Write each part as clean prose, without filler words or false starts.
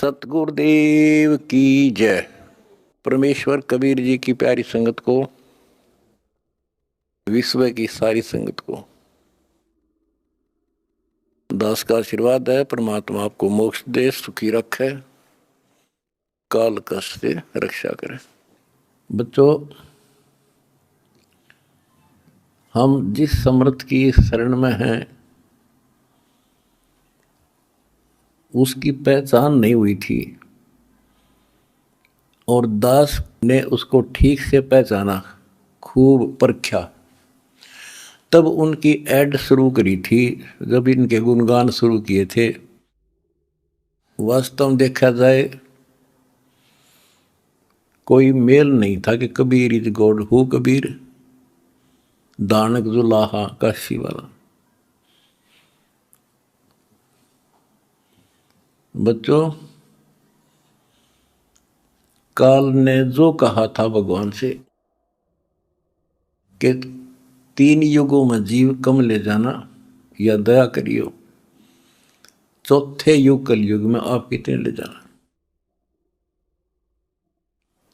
सतगुरुदेव की जय। परमेश्वर कबीर जी की प्यारी संगत को, विश्व की सारी संगत को दास का आशीर्वाद है। परमात्मा आपको मोक्ष दे, सुखी रखे, काल कष्ट से रक्षा करे। बच्चों, हम जिस समर्थ की शरण में हैं उसकी पहचान नहीं हुई थी और दास ने उसको ठीक से पहचाना, खूब परखा। तब उनकी ऐड शुरू करी थी, जब इनके गुणगान शुरू किए थे। वास्तव में देखा जाए कोई मेल नहीं था कि Kabir is God, who Kabir, दानक जुलाहा काशी वाला। बच्चों, काल ने जो कहा था भगवान से कि 3 युगों में जीव कम ले जाना या दया करियो, चौथे युग कलयुग में आप कितने ले जाना।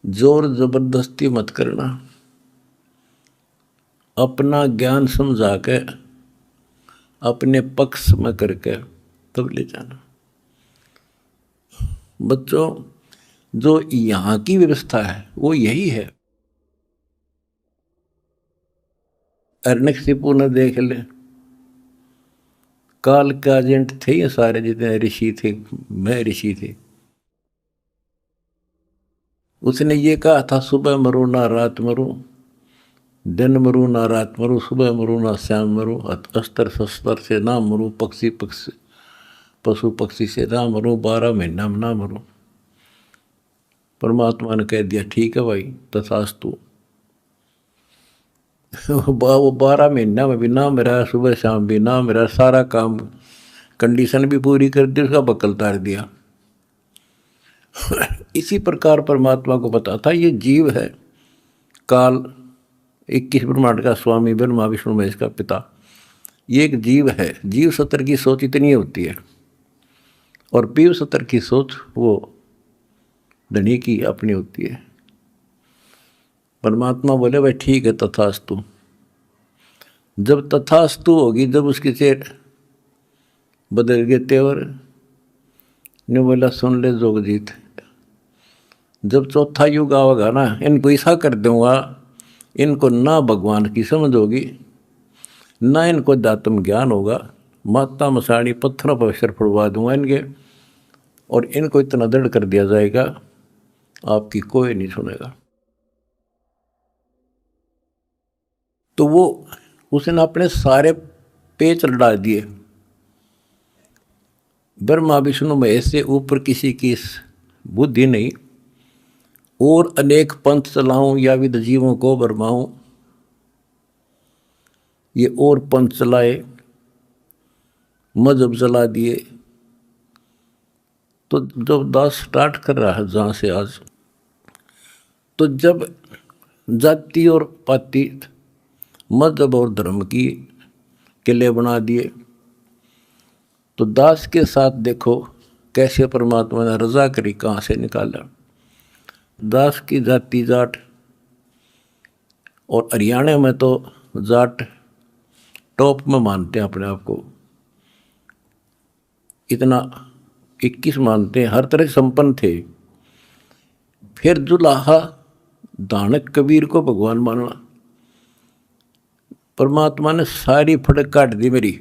जोर जबरदस्ती मत करना, अपना ज्ञान समझा के अपने पक्ष में करके तब ले जाना। बच्चों, जो यहां की व्यवस्था है वो यही है। अर्णकशिपु ने देख ले, काल के एजेंट थे ये सारे, जितने ऋषि थे, मैं ऋषि थे। उसने ये कहा था, सुबह मरो ना रात मरो, दिन मरू ना रात मरू, सुबह मरू ना शाम मरू, अस्त्र शस्त्र से ना मरू, पशु पक्षी से ना मरू, 12 महीना में ना मरू। परमात्मा ने कह दिया, ठीक है भाई, तथास्तु। वो 12 महीना में भी ना मेरा, सुबह शाम भी ना मेरा, सारा काम कंडीशन भी पूरी कर दी, उसका बक्कल तार दिया। इसी प्रकार परमात्मा को पता था ये जीव है, काल 21 ब्रह्मांड का स्वामी, ब्रह्मा विष्णु महेश का पिता, ये एक जीव है। जीव सत्र की सोच इतनी होती है और पीव सत्र की सोच वो धनी की अपनी होती है। परमात्मा बोले, भाई ठीक है, तथास्तु। जब तथास्तु होगी, जब उसके चेहरे बदल गए तेवर, ने बोला, सुन ले जोगजीत, जब चौथा युग आवेगा ना, इनको ऐसा कर दूंगा, इनको ना भगवान की समझ होगी, ना इनको दातम ज्ञान होगा, माता मसाणी पत्थरों पर अक्षर पड़वा दूंगा इनके, और इनको इतना दृढ़ कर दिया जाएगा आपकी कोई नहीं सुनेगा। तो वो उसने अपने सारे पेच लड़ा दिए। ब्रह्मा विष्णु महेश से ऊपर किसी की बुद्धि नहीं, और अनेक पंथ चलाऊं या विद जीवों को बरमाऊं, ये और पंथ चलाए, मजहब चला दिए। तो जब दास स्टार्ट कर रहा है जहाँ से आज, तो जब जाति और पाति, मजहब और धर्म की किले बना दिए, तो दास के साथ देखो कैसे परमात्मा ने रजा करी, कहाँ से निकाला। दास की जाति जाट, और हरियाणा में तो जाट टॉप में मानते हैं अपने आप को, इतना 21 मानते हैं, हर तरह से संपन्न थे। फिर जुलाहा दानक कबीर को भगवान माना, परमात्मा ने सारी फड़क काट दी मेरी,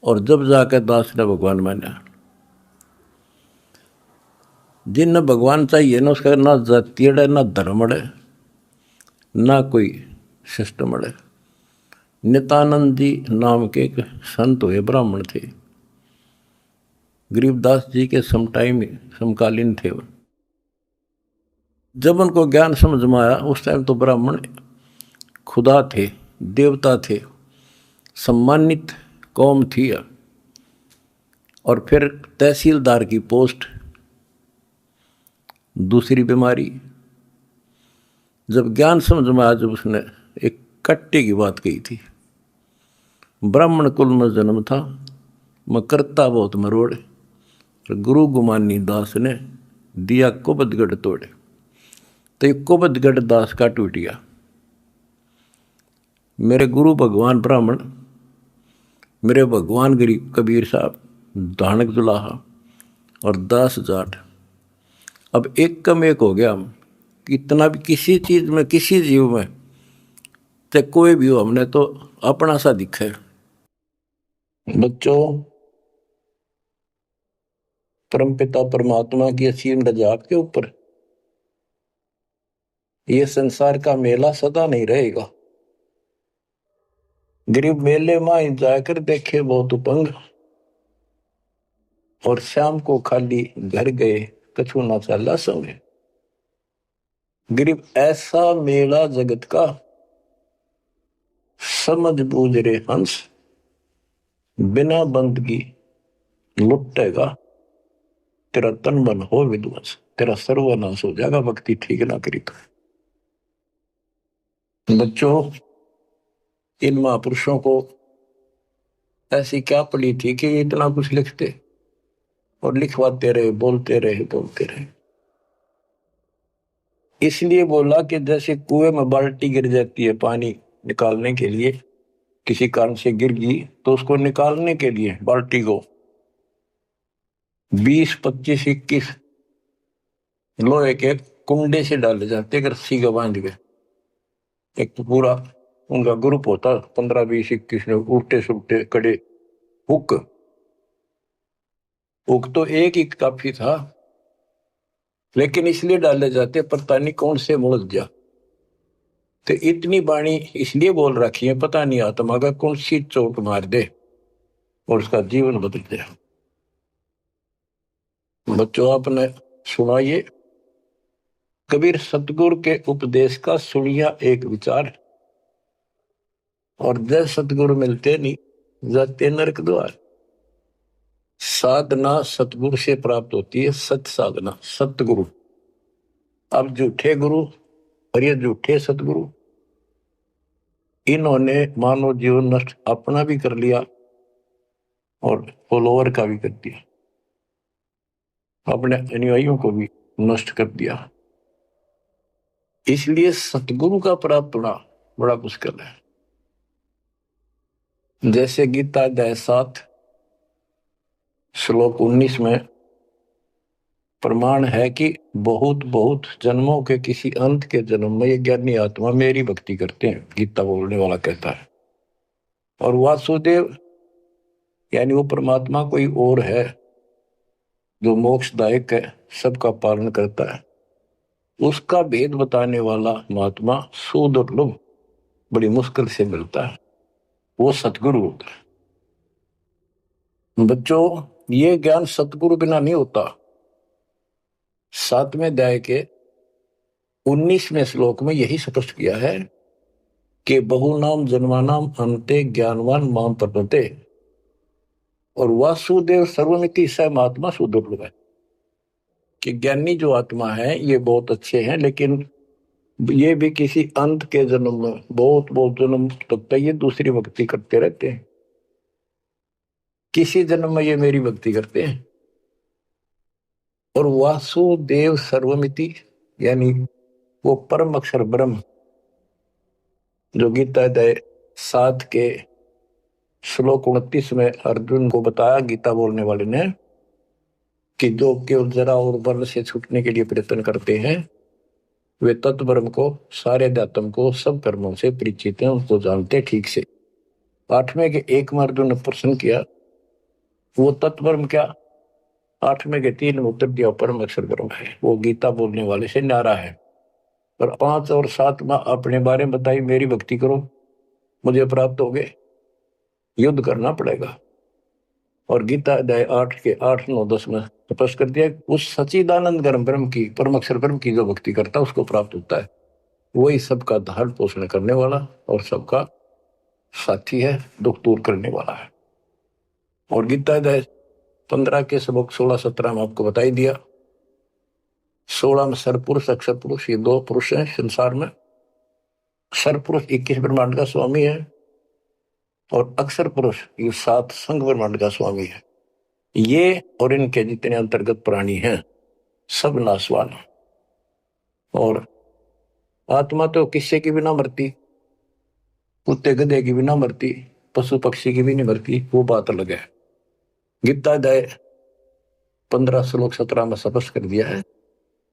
और जब जाकर दास ने भगवान माना। जिन भगवान चाहिए ना, उसका ना जाति है, ना धर्म है, ना कोई सिस्टम है। नित्यानंद जी नाम के एक संत हुए, ब्राह्मण थे, गरीबदास जी के समकालीन थे वो। जब उनको ज्ञान समझ में आया, उस टाइम तो ब्राह्मण खुदा थे, देवता थे, सम्मानित कौम थी। और फिर तहसीलदार की पोस्ट, दूसरी बीमारी। जब ज्ञान समझ में आया, जब उसने एक कट्टे की बात कही थी, ब्राह्मण कुल में जन्म था, मैं करता बहुत मरोड़, गुरु गुमानी दास ने दिया कुबदगढ़ तोड़े, तो ये कुबदगढ़ दास का टूट गया। मेरे गुरु भगवान ब्राह्मण, मेरे भगवान गरीब कबीर साहब, धानक दुलाहा और दास जाट, अब एक कम एक हो गया हम। इतना भी किसी चीज में, किसी जीव में, चाहे कोई भी हो, हमने तो अपना सा दिखा है। बच्चों, परमपिता परमात्मा की असीम रजा आपके ऊपर। ये संसार का मेला सदा नहीं रहेगा। गरीब मेले में जाकर देखे बहुत उपंग, और शाम को खाली घर गए कछु ना चला संगे। गरीब ऐसा मेला जगत का, समझ बूझ रे हंस, बिना बंदगी लुटेगा, तेरा तन मन हो विध्वंस, तेरा सर्वनाश हो जाएगा भक्ति ठीक ना करी तो। बच्चों, इन महापुरुषों को ऐसी क्या पड़ी थी कि इतना कुछ लिखते और लिखवाते रहे, बोलते रहे बोलते रहे। इसलिए बोला कि जैसे कुएं में बाल्टी गिर जाती है पानी निकालने के लिए, किसी कारण से गिर गई, तो उसको निकालने के लिए बाल्टी को 20, 25, 21 लोहे के कुंडे से डाले जाते, रस्सी का बांध के। एक तो पूरा उनका ग्रुप होता, 15, 20, 21 लोग, उल्टे सुलटे कड़े, हुक हुक तो एक ही काफी था, लेकिन इसलिए डाले जाते पता नहीं कौन से मुड़ जा। तो इतनी बाणी इसलिए बोल रखी है, पता नहीं आत्मा का कौन सी चोट मार दे और उसका जीवन बदल दे। बच्चों, आपने सुना ये कबीर सतगुरु के उपदेश का सुनिया एक विचार, और जय सतगुरु मिलते नहीं जाते नरक द्वार। साधना सतगुरु से प्राप्त होती है, सत साधना सतगुरु। अब झूठे गुरु और ये झूठे सतगुरु, इन्होंने मानव जीवन नष्ट अपना भी कर लिया और फॉलोअर का भी कर दिया, अपने अनुयायियों को भी नष्ट कर दिया। इसलिए सतगुरु का प्राप्त होना बड़ा मुश्किल है। जैसे गीता अध्याय 7 श्लोक 19 में प्रमाण है कि बहुत बहुत जन्मों के किसी अंत के जन्म में ये ज्ञानी आत्मा मेरी भक्ति करते हैं, गीता बोलने वाला कहता है। और वासुदेव यानी वो परमात्मा कोई और है जो मोक्षदायक है, सबका पालन करता है, उसका भेद बताने वाला महात्मा सुदुर्लभ, बड़ी मुश्किल से मिलता है, वो सतगुरु होता है। बच्चों, ये ज्ञान सतगुरु बिना नहीं होता। 7वें अध्याय के 19वें श्लोक में यही स्पष्ट किया है कि बहुनाम जन्मानाम अंते ज्ञानवान माम प्रपते, और वासुदेव सर्वमिति स महात्मा सुदुर्लभ है। कि ज्ञानी जो आत्मा है ये बहुत अच्छे हैं, लेकिन ये भी किसी अंत के जन्म में, बहुत बहुत जन्म तक ये दूसरी भक्ति करते रहते हैं, किसी जन्म में ये मेरी भक्ति करते हैं। और वासुदेव सर्वमिति यानी वो परम अक्षर ब्रह्म, जो गीता अध्याय 7 के श्लोक 29 में अर्जुन को बताया गीता बोलने वाले ने, कि जो केवल जरा और बल से छूटने के लिए प्रयत्न करते हैं, वे तत्ब्रह्म को, सारे अध्यात्म को, सब कर्मों से परिचित हैं, उनको जानते ठीक से। 8वें के 1 में अर्जुन ने प्रश्न किया, वो तत्ब्रह्म क्या? 8वें के 3 में उत्तर दिया, परम अक्षर ब्रह्म है। वो गीता बोलने वाले से न्यारा है। और 5 और 7 में अपने बारे में बताई, मेरी भक्ति करो मुझे प्राप्त हो गए, युद्ध करना पड़ेगा। और गीता अध्याय 8 के 8, 9, 10 में स्पष्ट कर दिया, उस सच्चिदानंद ब्रह्म की, परम अक्षर ब्रह्म की जो भक्ति करता है उसको प्राप्त होता है। वही सबका धारण पोषण करने वाला और सबका साथी है, दुख दूर करने वाला है। और गीता अध्याय 15 के श्लोक 16, 17 में आपको बताई दिया। 16 में सरपुरुष अक्षर पुरुष, ये 2 पुरुष हैं संसार में। सरपुरुष 21 ब्रह्मांड का स्वामी है, और अक्षर पुरुष ये 7 संघ ब्रह्मांड का स्वामी है। ये और इनके जितने अंतर्गत प्राणी हैं सब नाशवान। और आत्मा तो किससे की भी ना मरती, कुत्ते गधे की भी ना मरती, पशु पक्षी की भी नहीं मरती, वो बात अलग है। गीता अध्याय 15 श्लोक 17 में स्पष्ट कर दिया है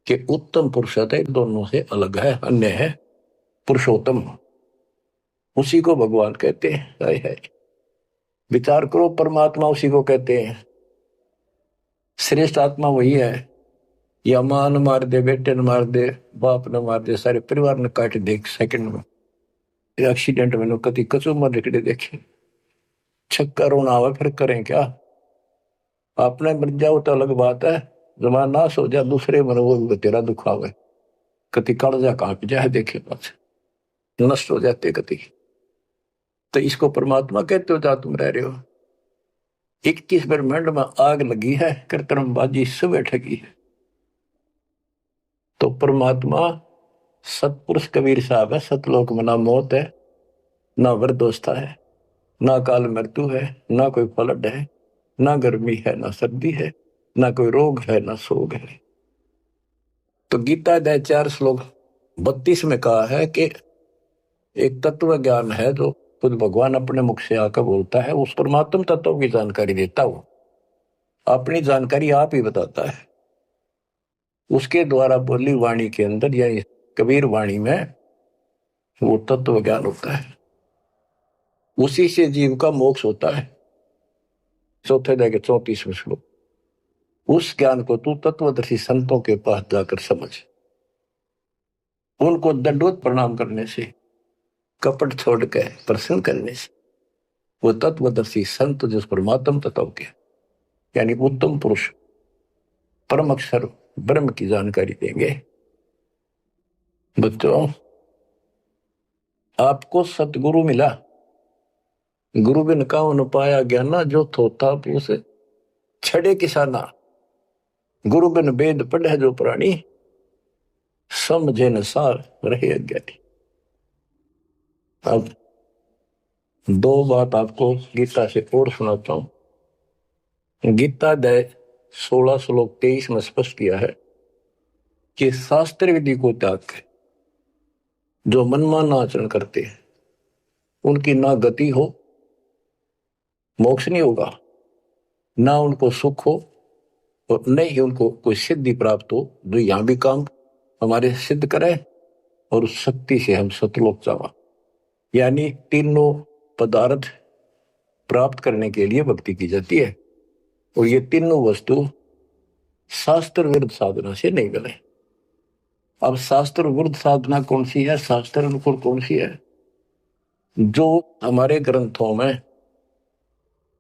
कि उत्तम पुरुष है दोनों से अलग है, अन्य है पुरुषोत्तम, उसी को भगवान कहते हैं। हाय हाय, विचार करो, परमात्मा उसी को कहते हैं। श्रेष्ठ आत्मा वही है। या मां न मार दे, बेटे न मार दे, बाप न मार दे, सारे परिवार ने काट दे एक सेकंड में, एक्सीडेंट में कति कचू मर निकले देखे, छक्का रोना आवे फिर करें क्या। आपने मर जाओ तो अलग बात है, जमान नाश हो जाए दूसरे मन वो भी तेरा दुख आवे, कति कालजा कांप जाए देखे पास नष्ट हो जाते कति। तो इसको परमात्मा कहते हो जहां तुम रह रहे हो। 21 ब्रह्मांड में आग लगी है, कृत्रिमबाजी सब ठगी है। तो परमात्मा सतपुरुष कबीर साहब है। सतलोक में ना मौत है, ना वृद्धावस्था है, ना काल मृत्यु है, ना कोई फ्लड है, ना गर्मी है, ना सर्दी है, ना कोई रोग है, ना शोक है। तो गीता अध्याय 4 श्लोक 32 में कहा है कि एक तत्व ज्ञान है जो खुद भगवान अपने मुख से आकर बोलता है, उस परमात्म तत्व की जानकारी देता हो, अपनी जानकारी आप ही बताता है। उसके द्वारा बोली वाणी के अंदर यानी कबीर वाणी में वो तत्व ज्ञान होता है, उसी से जीव का मोक्ष होता है। चौथे अध्याय के 34वें श्लोक। उस ज्ञान को तू तत्वदर्शी संतों के पास जाकर समझ, उनको दंडवत प्रणाम करने से, कपट छोड़ के प्रसन्न करने से वो तत्वदर्शी संत जिस परमात्म तत्व के यानी उत्तम पुरुष परम अक्षर ब्रह्म की जानकारी देंगे। बच्चों, आपको सतगुरु मिला, गुरु बिन काहू न पाया ज्ञाना, जो थोथा पूस छड़े किसाना, गुरु बिन वेद पढ़े जो प्राणी, समझे न सार रहे अज्ञानी। अब दो बात आपको गीता से और सुनाता हूं। गीता अध्याय 16 श्लोक 23 में स्पष्ट किया है कि शास्त्र विधि को त्याग के जो मनमाना आचरण करते हैं उनकी ना गति हो, मोक्ष नहीं होगा, ना उनको सुख हो और न ही उनको कोई सिद्धि प्राप्त हो जो यहां भी काम हमारे सिद्ध करे और उस शक्ति से हम सतलोक जावा। यानी तीनों पदार्थ प्राप्त करने के लिए भक्ति की जाती है और ये तीनों वस्तु शास्त्र विरुद्ध साधना से नहीं मिले। अब शास्त्र विरुद्ध साधना कौन सी है, शास्त्र अनुकूल कौन सी है? जो हमारे ग्रंथों में,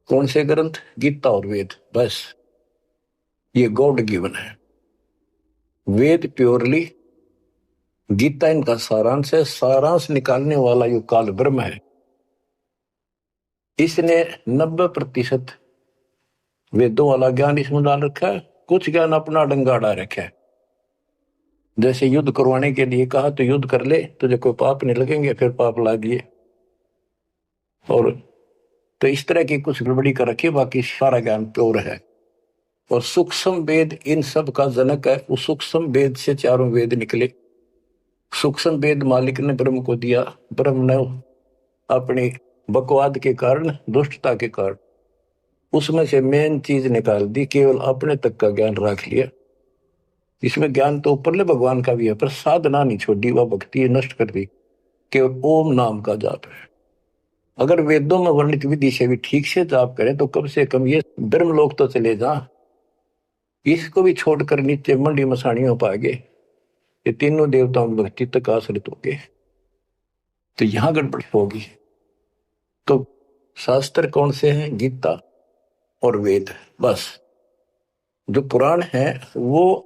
कौन से ग्रंथ? गीता और वेद, बस ये गॉड गिवन है। वेद प्योरली, गीता इनका सारांश है। सारांश निकालने वाला यो काल ब्रह्म है। इसने 90% वेदों वाला ज्ञान इसमें डाल रखा है, कुछ ज्ञान अपना डंगाड़ा रखा है। जैसे युद्ध करवाने के लिए कहा तो युद्ध कर ले, तुझे कोई पाप नहीं लगेंगे, फिर पाप ला दिए। और तो इस तरह की कुछ गड़बड़ी कर रखी, बाकी सारा ज्ञान प्योर है। और सूक्ष्म वेद इन सब का जनक है। उस सूक्ष्म वेद से चारों वेद निकले। सूक्ष्म वेद मालिक ने ब्रह्म को दिया, ब्रह्म ने अपनी बकवाद के कारण, दुष्टता के कारण उसमें से मेन चीज निकाल दी, केवल अपने तक का ज्ञान रख लिया। इसमें ज्ञान तो ऊपरले भगवान का भी है, पर साधना नहीं छोड़ी, वह भक्ति नष्ट कर दी। केवल ओम नाम का जाप है। अगर वेदों में वर्णित विधि से भी ठीक से जाप करें तो कम से कम ये ब्रह्म लोक तो चले जा। इसको भी छोड़कर नीचे मंडी मसाणियों पाएंगे, ये तीनों देवताओं की भक्ति तक आश्रित होंगे, तो यहां गड़बड़ होगी। तो शास्त्र कौन से हैं? गीता और वेद। बस जो पुराण है वो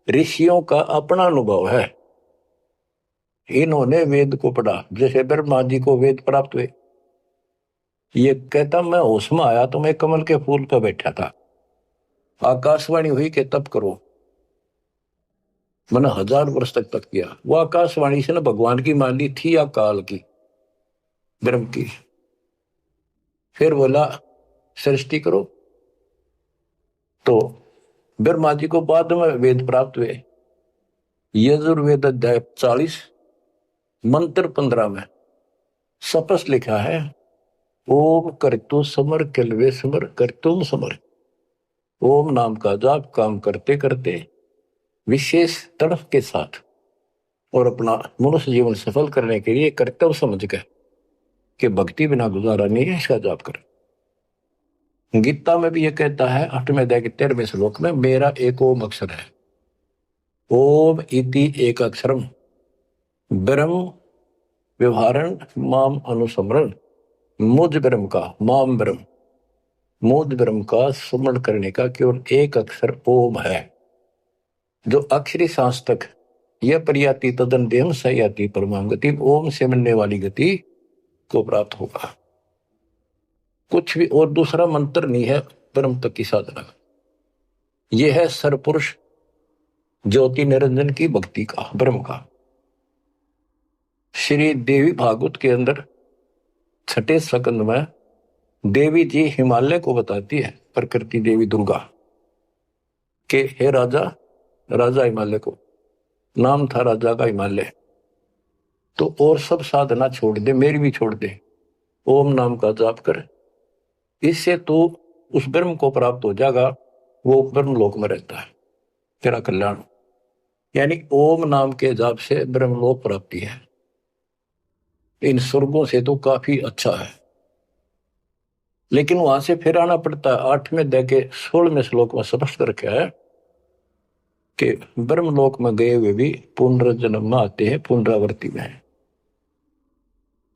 ऋषियों का अपना अनुभव है। इन्होंने वेद को पढ़ा, जैसे ब्रह्मा जी को वेद प्राप्त हुए। ये कहता मैं होश में आया तो मैं कमल के फूल पर बैठा था, आकाशवाणी हुई कि तप करो। मैंने 1000 वर्ष तक किया। वो आकाशवाणी से ना भगवान की मान ली थी या काल की, ब्रह्म की। फिर बोला सृष्टि करो, तो ब्रह्मा जी को बाद में वेद प्राप्त हुए। यजुर्वेद अध्याय 40 मंत्र 15 में स्पष्ट लिखा है, ओम करतु समर किलवे समर करतुम समर। ओम नाम का जाप काम करते करते विशेष तड़फ के साथ और अपना मनुष्य जीवन सफल करने के लिए कर्तव्य समझ कर कि भक्ति बिना गुजारा नहीं है, इसका जाप करें। गीता में भी यह कहता है 8वें अध्याय के 13वें श्लोक में, मेरा एक ओम अक्षर है, ओम इति एक अक्षरम ब्रह्म व्यवहारण माम अनुसमरण। मुझ ब्रह्म का, माम ब्रह्म, मुझ ब्रह्म का स्मरण करने का केवल एक अक्षर ओम है, जो अक्षरी सांस तक यह प्रयाति तदन देम सयाति परमाम गति, ओम से मिलने वाली गति को प्राप्त होगा। कुछ भी और दूसरा मंत्र नहीं है ब्रह्म तक की साधना। यह है सरपुरुष ज्योति निरंजन की भक्ति का, ब्रह्म का। श्री देवी भागवत के अंदर 6ठे स्कंद में देवी जी हिमालय को बताती है, प्रकृति देवी दुर्गा के, हे राजा, राजा हिमालय को नाम था राजा का हिमालय, तो और सब साधना छोड़ दे, मेरी भी छोड़ दे, ओम नाम का जाप कर, इससे तो उस ब्रह्म को प्राप्त हो जाएगा, वो ब्रह्म लोक में रहता है, तेरा कल्याण। यानी ओम नाम के जाप से ब्रह्मलोक प्राप्ति है, इन स्वर्गों से तो काफी अच्छा है। लेकिन वहां से फिर आना पड़ता है। 8वें अध्याय के 16वें श्लोक में स्पष्ट कर रखा है कि ब्रह्मलोक में गए हुए भी पुनर्जन्म में आते हैं, पुनरावृत्ति में है,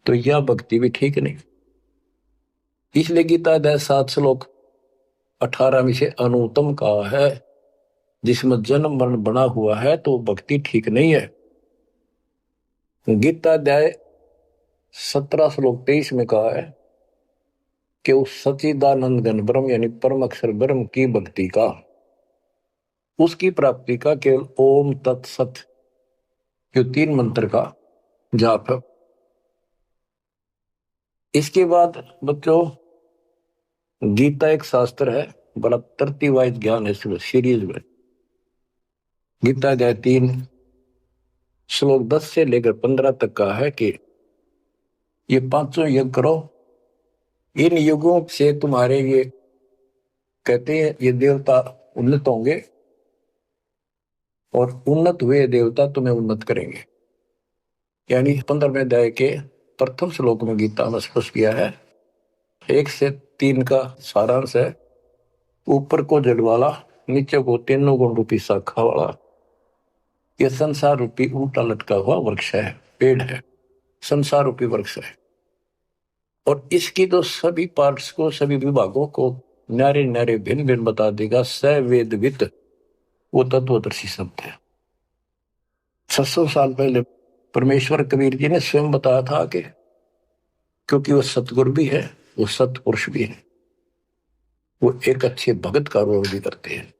तो यह भक्ति भी ठीक नहीं। इसलिए गीता अध्याय 7 श्लोक 18 में से अनुत्तम कहा है, जिसमें जन्म मरण बना हुआ है तो भक्ति ठीक नहीं है। गीता अध्याय 17 श्लोक 23 में कहा है कि उस सच्चिदानंद घन ब्रह्म यानी परम अक्षर ब्रह्म की भक्ति का, उसकी प्राप्ति का केवल ओम तत्सत जो 3 मंत्र का जाप है। इसके बाद बच्चों गीता एक शास्त्र है, बड़ा तरतीवाइज ज्ञान है सीरीज में। गीता अध्याय 3 श्लोक 10 से लेकर 15 तक का है कि ये 5 यज्ञ करो, इन युगों से तुम्हारे ये कहते हैं ये देवता उन्नत होंगे और उन्नत हुए देवता तुम्हें उन्नत करेंगे। यानी 15वें अध्याय के प्रथम श्लोक में गीता में स्पष्ट किया है, 1 से 3 का सारांश है, ऊपर को जल वाला, नीचे को तीनों गुण रूपी शाखा वाला, यह संसार रूपी उल्टा लटका हुआ वृक्ष है, पेड़ है, संसार रूपी वृक्ष है। और इसकी तो सभी पार्ट्स को, सभी विभागों को न्यारे न्यारे भिन्न भिन्न बता देगा सवेदवित वो तत्वदर्शी शब्द है। 600 साल पहले परमेश्वर कबीर जी ने स्वयं बताया था कि क्योंकि वो सतगुरु भी है, वो सतपुरुष भी है, वो एक अच्छे भगत का रोल भी करते हैं।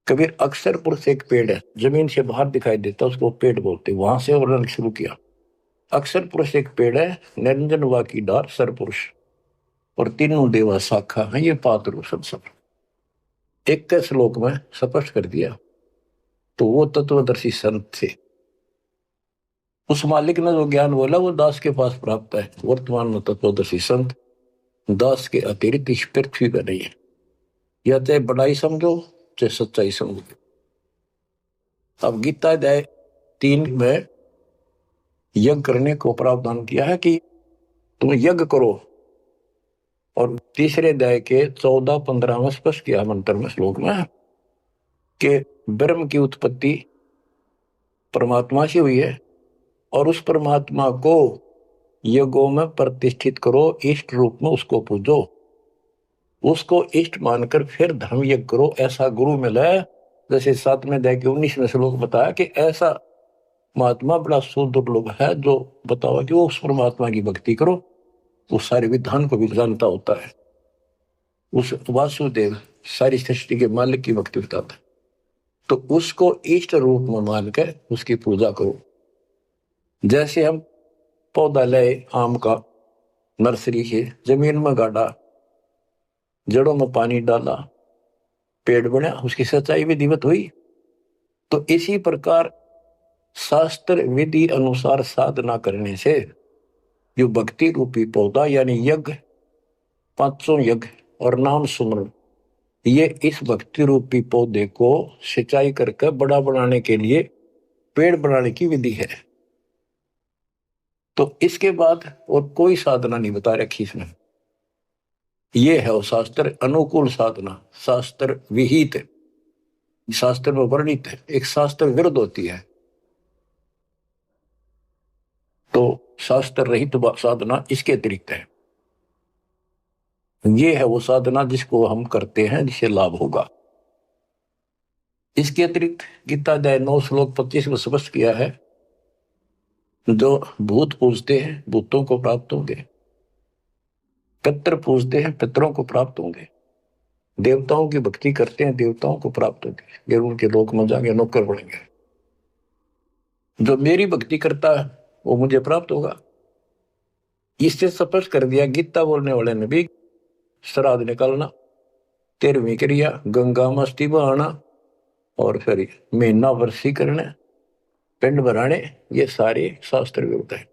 कबीर अक्षर पुरुष एक पेड़ है, जमीन से बाहर दिखाई देता, उसको पेड़ बोलते, वहां से वर्णन शुरू किया। अक्षर पुरुष एक पेड़ है, निरंजन वा की डार सरपुरुष, और तीनों देवा शाखा है, ये पात्र सब 21 श्लोक में स्पष्ट कर दिया। तो वो तत्वदर्शी संत थे, उस मालिक ने जो ज्ञान बोला वो दास के पास प्राप्त है। वर्तमान में तत्वदर्शी संत दास के अतिरिक्त इस पृथ्वी पर नहीं है, या चाहे बड़ाई समझो चाहे सच्चाई समझो। अब गीता अध्याय 3 में यज्ञ करने को प्रावधान किया है कि तुम यज्ञ करो, और तीसरे अध्याय के 14-15 में स्पष्ट किया मंत्र में श्लोक में कि ब्रह्म की उत्पत्ति परमात्मा से हुई है, और उस परमात्मा को यज्ञों में प्रतिष्ठित करो, इष्ट रूप में उसको पूजो, उसको इष्ट मानकर फिर धर्म यज्ञ करो। ऐसा गुरु मिला है, जैसे 7वें अध्याय के 19वें श्लोक बताया कि ऐसा महात्मा बड़ा सुदुर्लभ है जो बताओ कि वो उस परमात्मा की भक्ति करो, वो सारे विधान को भी जानता होता है, उस वासुदेव सारी सृष्टि के मालिक की भक्ति बताता है, तो उसको इष्ट रूप में मानकर उसकी पूजा करो। जैसे हम पौधा लाए आम का नर्सरी से, जमीन में गाड़ा, जड़ों में पानी डाला, पेड़ बना, उसकी सच्चाई विधिवत हुई। तो इसी प्रकार शास्त्र विधि अनुसार साधना करने से जो भक्ति रूपी पौधा यानी यज्ञ, पांचों यज्ञ और नाम सुमरण, ये इस भक्ति रूपी पौधे को सिंचाई करके बड़ा बनाने के लिए पेड़ बनाने की विधि है। तो इसके बाद और कोई साधना नहीं बता रखी इसमें। ये है वो शास्त्र अनुकूल साधना, शास्त्र विहित, शास्त्र में वर्णित है। एक शास्त्र विरुद्ध होती है, तो शास्त्र रहित साधना इसके अतिरिक्त है। ये है वो साधना जिसको हम करते हैं, जिससे लाभ होगा। इसके अतिरिक्त गीता अध्याय 9 श्लोक 25 में स्पष्ट किया है, जो भूत पूजते हैं भूतों को प्राप्त होंगे, पितर पूजते हैं पितरों को प्राप्त होंगे, देवताओं की भक्ति करते हैं देवताओं को प्राप्त होंगे, ये उनके लोक में जाएंगे, नौकर बनेंगे। जो मेरी भक्ति करता है वो मुझे प्राप्त होगा। इससे स्पष्ट कर दिया गीता बोलने वाले ने भी, श्राद्ध निकालना, 13वीं क्रिया गंगा मस्ती बहाना, और फिर महीना वर्षी करने, पिंड भराने, ये सारे शास्त्र विरुद्ध है।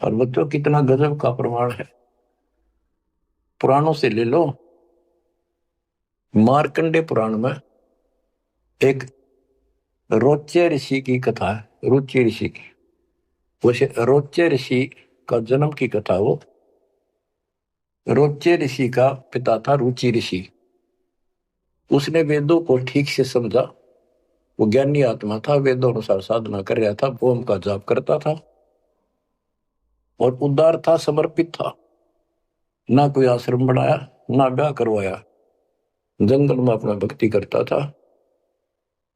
और बच्चों कितना गजब का प्रमाण है, पुराणों से ले लो। मार्कंडे पुराण में एक रोच्य ऋषि की कथा है, रुचि ऋषि की। वैसे रोच्य ऋषि का जन्म की कथा वो। रोच्य ऋषि का पिता था रुचि ऋषि, उसने वेदों को ठीक से समझा, वो ज्ञानी आत्मा था, वेदों अनुसार साधना कर रहा था, ओम का जाप करता था और उदार था, समर्पित था। ना कोई आश्रम बनाया, ना ब्याह करवाया, जंगल में अपना भक्ति करता था।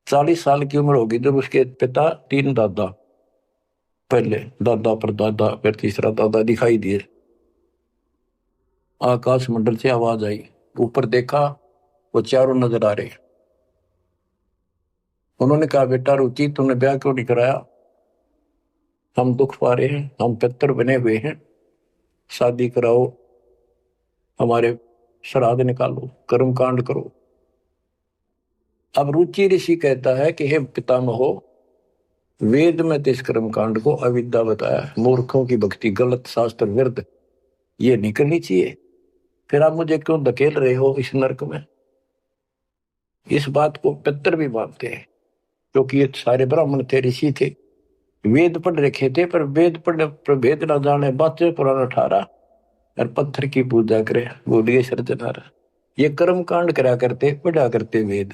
40 साल की उम्र होगी जब उसके पिता 3 दादा, पहले दादा पर दादा फिर तीसरा दादा दिखाई दिए। आकाश मंडल से आवाज आई, ऊपर देखा, वो चारों नजर आ रहे। उन्होंने कहा, बेटा रुचि तुमने ब्याह क्यों नहीं कराया? हम दुख पा रहे हैं, हम पितर बने हुए हैं, शादी कराओ, हमारे श्राद्ध निकालो, कर्म कांड करो। अब रुचि ऋषि कहता है कि हे पितामहो, वेद में तो इस कर्म कांड को अविद्या बताया, मूर्खों की भक्ति, गलत, शास्त्र विरुद्ध, ये नहीं करनी चाहिए। फिर आप मुझे क्यों धकेल रहे हो इस नरक में? इस बात को पितर भी मानते हैं, क्योंकि ये सारे ब्राह्मण थे, ऋषि थे, वेद पढ़ रखे थे, पर वेद पढ़ प्रभेद न जाने, बातें पुराना ठारा और पत्थर की पूजा करे, बोलिए सर्जनारा। ये कर्म कांड करा करते, पढ़ा करते वेद।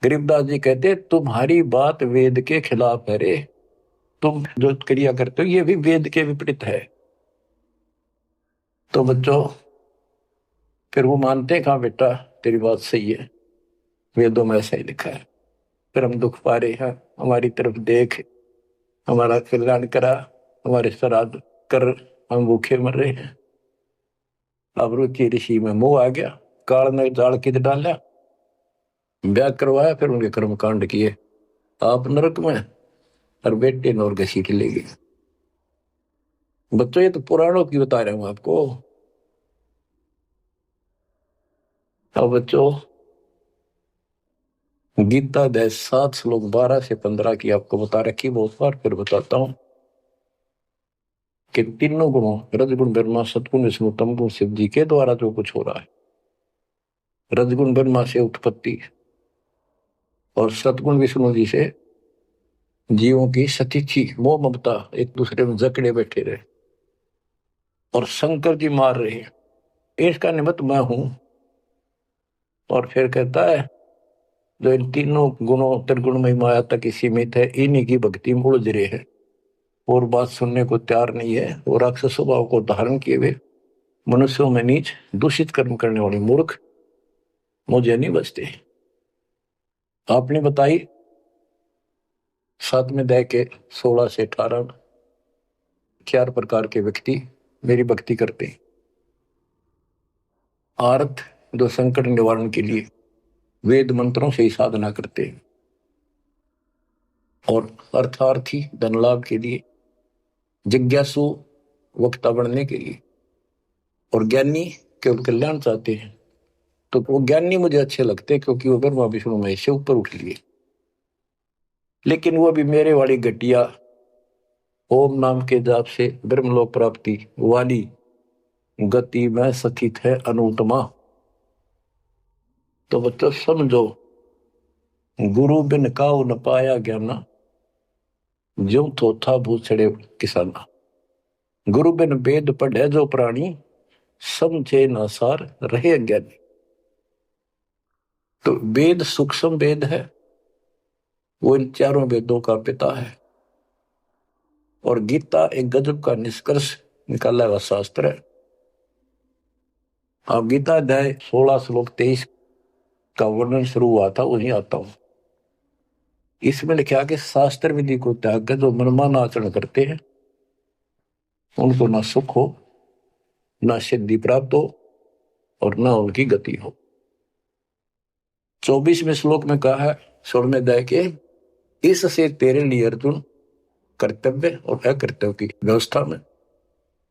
गरीबदास जी कहते, तुम्हारी बात वेद के खिलाफ है रे, तुम जो क्रिया करते हो ये भी वेद के विपरीत है। तो बच्चों फिर वो मानते कहा, बेटा तेरी बात सही है, वेदों में ऐसा ही लिखा है, फिर हम दुख पा रहे हैं, हमारी तरफ देख, हमारा कल्याण करा, हमारे श्राद्ध कर, हम भूखे मर रहे हैं। अब रुचि ऋषि में मोह आ गया, काल ने जाल किद डाला, ब्याह करवाया, फिर उनके कर्म कांड किए, आप नरक में और बेटे नौर घसीट ले गए। बच्चों ये तो पुराणों की बता रहा हूं आपको। अब बच्चों गीता अध्याय 7 श्लोक 12 से 15 की आपको बता रखी बहुत बार, फिर बताता हूं कि तीनों गुणों, रजगुण ब्रह्मा, सतगुण विष्णु, तमगुण शिव जी के द्वारा जो कुछ हो रहा है। रजगुण ब्रह्मा से उत्पत्ति और सतगुण विष्णु जी से जीवों की सतीथी, मोह ममता, एक दूसरे में जकड़े बैठे रहे, और शंकर जी मार रहे हैं, इसका निमित्त मैं हूं। और फिर कहता है, जो इन तीनों गुणों त्रिगुणमय माया तक सीमित है, इन्हीं की भक्ति में उलझ रहे हैं और बात सुनने को तैयार नहीं है, और राक्षस स्वभाव को धारण किए हुए मनुष्यों में नीच दूषित कर्म करने वाले मूर्ख मुझे नहीं बचते। आपने बताई 7वें अध्याय के 16 से 18 4 प्रकार के व्यक्ति मेरी भक्ति करते हैं। आर्थ, जो संकट निवारण के लिए वेद मंत्रों से ही साधना करते हैं, और अर्थार्थी, धन लाभ के लिए, जिज्ञासु, वक्ता बनने के लिए, और ज्ञानी केवल कल्याण चाहते हैं, तो वो ज्ञानी मुझे अच्छे लगते क्योंकि वो ब्रह्मा विष्णु महेश से ऊपर उठ लिए। लेकिन वो भी मेरे वाली घटिया ओम नाम के जाप से ब्रह्मलोक प्राप्ति वाली गति में स्थित है अनुत्तमा। तो बच्चों समझो, गुरु बिन काऊ न पाया ज्ञाना, ज्यों थोथा भूसड़े किसाना। गुरु बिन वेद पढ़े जो प्राणी, समझे न सार रहे अज्ञानी। तो वेद सूक्ष्म वेद है, वो इन चारों वेदों का पिता है। और गीता एक गजब का निष्कर्ष निकाला हुआ शास्त्र है। अब गीता अध्याय 16 श्लोक 23 का वर्णन शुरू हुआ था, वहीं आता हूं। इसमें लिखा कि शास्त्र विधि को त्याग कर जो मनमाना आचरण करते हैं उनको ना सुख हो, ना सिद्धि प्राप्त हो और ना उनकी गति हो। 24वें श्लोक में कहा है 16वें अध्याय के, इससे तेरे लिए अर्जुन कर्तव्य और अकर्तव्य की व्यवस्था में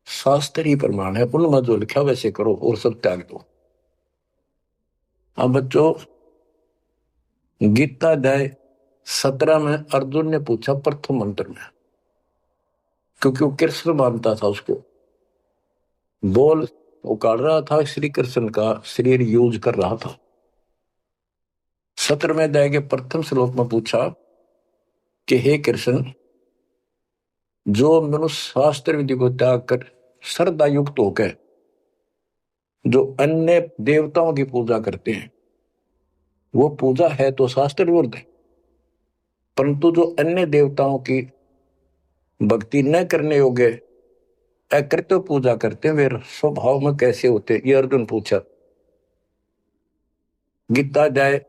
शास्त्र ही प्रमाण है, उनमें जो लिखा वैसे करो और सब त्याग दो। अब बच्चों, गीता अध्याय 17 में अर्जुन ने पूछा प्रथम मंत्र में, क्योंकि वो कृष्ण मानता था उसको, बोल वो काट रहा था, श्री कृष्ण का शरीर यूज कर रहा था। 17वें अध्याय के प्रथम श्लोक में पूछा कि हे कृष्ण, जो मनुष्य शास्त्र विधि को त्याग कर श्रद्धा युक्त होकर जो अन्य देवताओं की पूजा करते हैं, वो पूजा है तो शास्त्र विरुद्ध है। परंतु जो अन्य देवताओं की भक्ति न करने योग्य अकृत्य पूजा करते हैं, वे स्वभाव में कैसे होते, ये अर्जुन पूछा। गीता अध्याय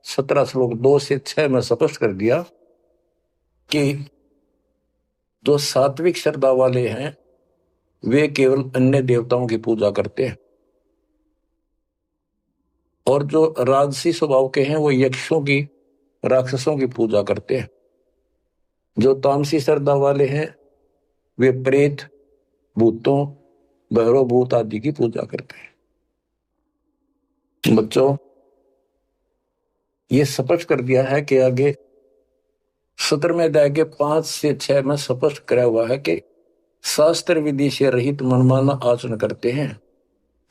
17 श्लोक 2 से 6 में स्पष्ट कर दिया कि जो सात्विक श्रद्धा वाले हैं वे केवल अन्य देवताओं की पूजा करते हैं, और जो राजसी स्वभाव के हैं वो यक्षों की, राक्षसों की पूजा करते हैं। जो तामसी श्रद्धा वाले हैं वे प्रेत, भूतों, भैरव भूत आदि की पूजा करते हैं। बच्चों, ये स्पष्ट कर दिया है कि आगे 17वें अध्याय के 5 से 6 में स्पष्ट कराया हुआ है कि शास्त्र विधि से रहित मनमाना आचरण करते हैं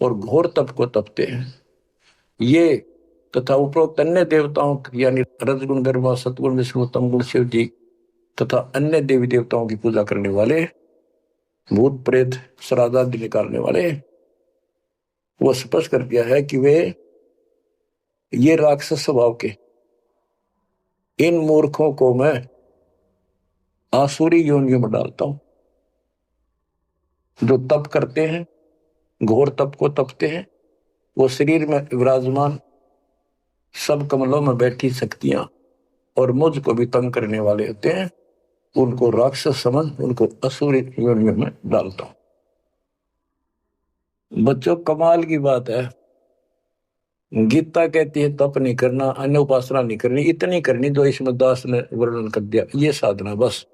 और घोर तप को तपते हैं, ये तथा उपरोक्त अन्य देवताओं यानी रजगुण, ब्रह्मा, सतगुण, विष्णु, तमगुण, शिव जी तथा अन्य देवी देवताओं की पूजा करने वाले, भूत प्रेत श्राद्ध आदि निकालने वाले, वो स्पष्ट कर दिया है कि वे ये राक्षस स्वभाव के इन मूर्खों को मैं आसुरी योनियों में डालता हूं। जो तप करते हैं, घोर तप को तपते हैं, वो शरीर में विराजमान सब कमलों में बैठी शक्तियां और मुझको भी तंग करने वाले होते हैं, उनको राक्षस समझ उनको असुरी योनियों में डालता हूं। बच्चों, कमाल की बात है, गीता कहती है तप नहीं करना, अन्य उपासना नहीं करनी, इतनी करनी जो इसमें दास ने वर्णन कर दिया, ये साधना बस,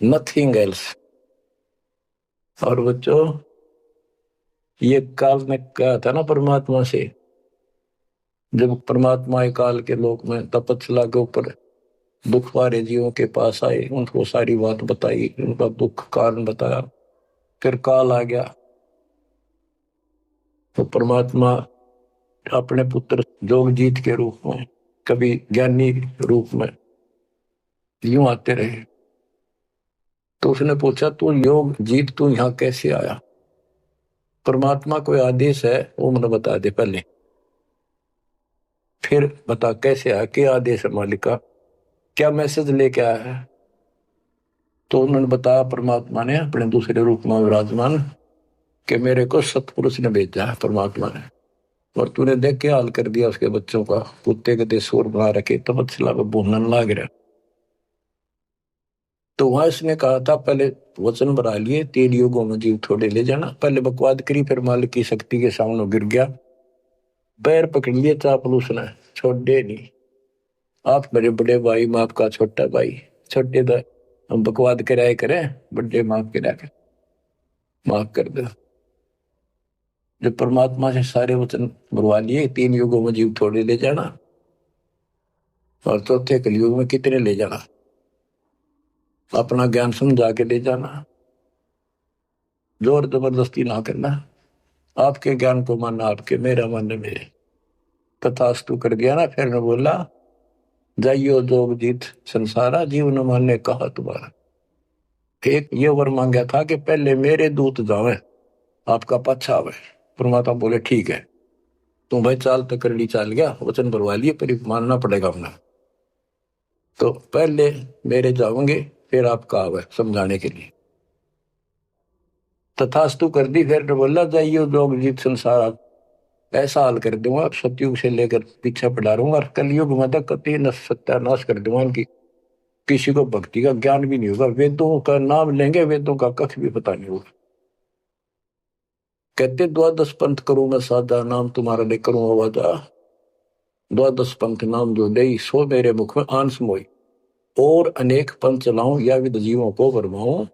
नथिंग एल्स। और बच्चों, ये काल ने कहा था ना परमात्मा से, जब परमात्मा काल के लोक में तपस्या के ऊपर दुख वाले जीवों के पास आए, उनको सारी बात बताई, उनका दुख कारण बताया, फिर काल आ गया तो परमात्मा अपने पुत्र जोगजीत के रूप में, कभी ज्ञानी रूप में यूं आते रहे। तो उसने पूछा, तू योग जीत, तू यहां कैसे आया? परमात्मा कोई आदेश है वो मुझे बता दे पहले, फिर बता कैसे आया, क्या आदेश है मालिक का, क्या मैसेज लेके आया है? तो उन्होंने बताया परमात्मा ने अपने दूसरे रूप में विराजमान कि मेरे को सतपुरुष ने भेजा है परमात्मा ने, और तूने देख के हाल कर दिया उसके बच्चों का, कुत्ते के शोर बना रखे, तपस्या को भूनन लाग रहा। तो वहां इसने कहा था पहले वचन बना लिए, 3 युगों में जीव थोड़े ले जाना, पहले बकवाद करी, फिर मालिक की शक्ति के सामने गिर गया, पैर पकड़ लिए चापलूस ने, छोड़े नहीं। आप मेरे बड़े भाई, मैं आपका छोटा भाई, छोटे दा हम बकवाद कराए करें, बड़े माफ करा कर माफ कर दो। जो परमात्मा से सारे वचन बुलवा लिए, 3 युगों में जीव थोड़े ले जाना और चौथे कलयुग में कितने ले जाना, अपना ज्ञान समझा के ले जाना, जोर जबरदस्ती ना करना, आपके ज्ञान को मानना आपके, मेरा मानना मेरे। तथास्तु कर दिया ना। फिर ने बोला जाइयो जोग जीत संसारा, जीव न माने कहा तुम्हारा। एक ये वर मांगा था कि पहले मेरे दूत जावे, आपका पाछा आवे। परमात्मा बोले ठीक है, तुम भाई चाल तो कर ली, चाल गया, वचन भरवा लिए, पर मानना पड़ेगा हमने। तो पहले मेरे जाओगे, फिर आपका आवे समझाने के लिए। तथास्तु कर दी। फिर बोला जाइयो जोग जीत संसारा, ऐसा हाल कर दूंगा सतयुग से लेकर पीछे पड़ा रहूंगा, और कलयुग में तक कति सत्यानाश कर दूंगा उनकी, किसी को भक्ति का ज्ञान भी नहीं होगा, वेदों का नाम लेंगे, वेदों का कख भी पता नहीं होगा। कहते द्वादश पंथ करूं मैं साधा, नाम तुम्हारा ले करूं आवाजा, द्वादश पंथ नाम जो ले सो मेरे मुख में आंस मोई, और अनेक पंथ चलाऊं या विद जीवों को भरमाऊं,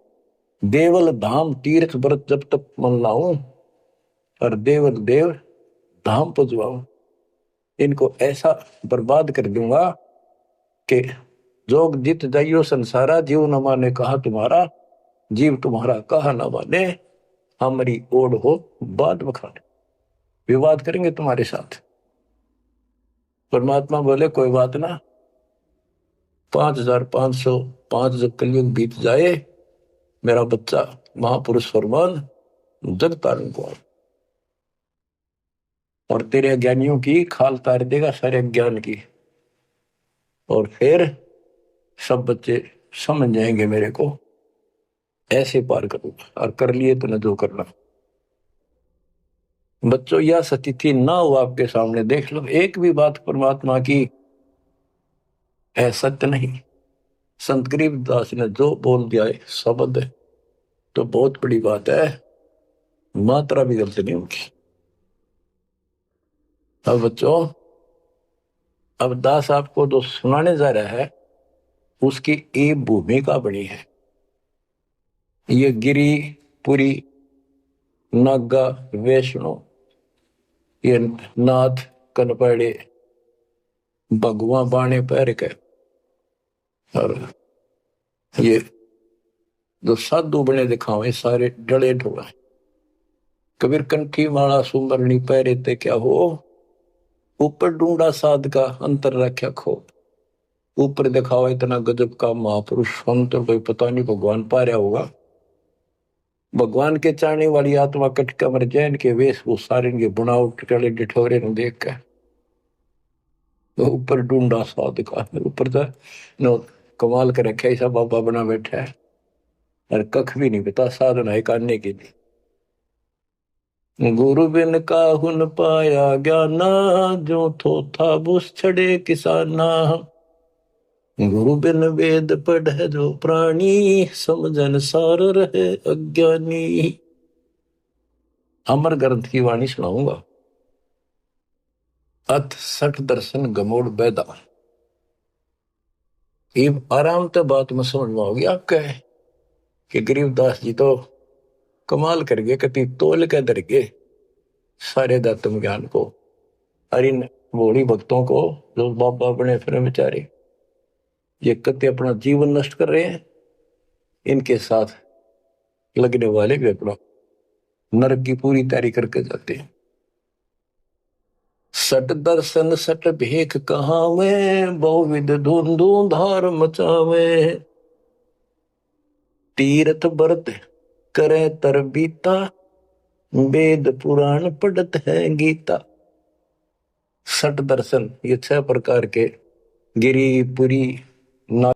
देवल धाम तीर्थ व्रत जब तक मन लाऊं, और देवल देव धाम पुजवाऊं। इनको ऐसा बर्बाद कर दूंगा कि जोग जित जाइयो संसारा, जीव न माने कहा तुम्हारा, जीव तुम्हारा कहा न माने, हमारी ओढ़ हो बात बखाने। विवाद करेंगे तुम्हारे साथ। परमात्मा बोले कोई बात ना, 5505 जब कलयुग बीत जाए, मेरा बच्चा महापुरुष फरमान जग तारण को, और तेरे ज्ञानियों की खाल तार देगा सारे ज्ञान की, और फिर सब बच्चे समझ जाएंगे मेरे को, ऐसे पार करूंगा। और कर लिए तो न जो करना। बच्चों यह स्थिति ना हो आपके सामने, देख लो एक भी बात परमात्मा की है सत्य नहीं। संत गरीबदास ने जो बोल दिया है शब्द है, तो बहुत बड़ी बात है, मात्रा भी गलत नहीं उनकी। अब बच्चों, अब दास आपको जो सुनाने जा रहा है उसकी एक भूमिका बनी है। ये गिरी पुरी नागा वैष्णो, ये नाथ कनपड़े भगवा बाणे पैर के, और ये जो साधु बने दिखावे सारे डले ढोला। कबीर कंठी माला सुमरनी पैरे ते क्या हो, ऊपर ढूंढा साध का अंतर रख्या खो। ऊपर दिखावा इतना गजब का महापुरुष संत, कोई पता नहीं भगवान पा रहा होगा। भगवान के चाहने वाली आत्मा कटका मर जैन के वेश वो सारे के बुनावट टले डिठोरे न देख के, तो ऊपर ढूंढा साध का, ऊपर तो नो कमाल कर रखे ऐसा बाबा बना बैठा है, और कख भी नहीं पता साधना करने के लिए। गुरु बिन काहुन पाया ज्ञाना, जो थो था बुस छड़े किसाना। गुरु बिन वेद पढ़े जो प्राणी, समझन सार रहे अज्ञानी। अमर ग्रंथ की वाणी सुनाऊंगा। अथ सठ दर्शन गमोड़ बैदा। ये आराम तो बात में समझ में होगी आपका है कि गरीबदास जी तो कमाल कर गए, कति तोल के दर गए सारे दातम ज्ञान को, और इन भोली भक्तों को जो बाबा बने फिर बेचारे ये कति अपना जीवन नष्ट कर रहे हैं, इनके साथ लगने वाले भी अपना नरक की पूरी तैयारी करके जाते हैं। सट दर्शन सट भेख कहावे, बहुविध धूम धूम धार मचावे। तीर्थ व्रत करे तर बीता, वेद पुराण पढ़त है गीता। सट दर्शन ये 6 प्रकार के गिरी पुरी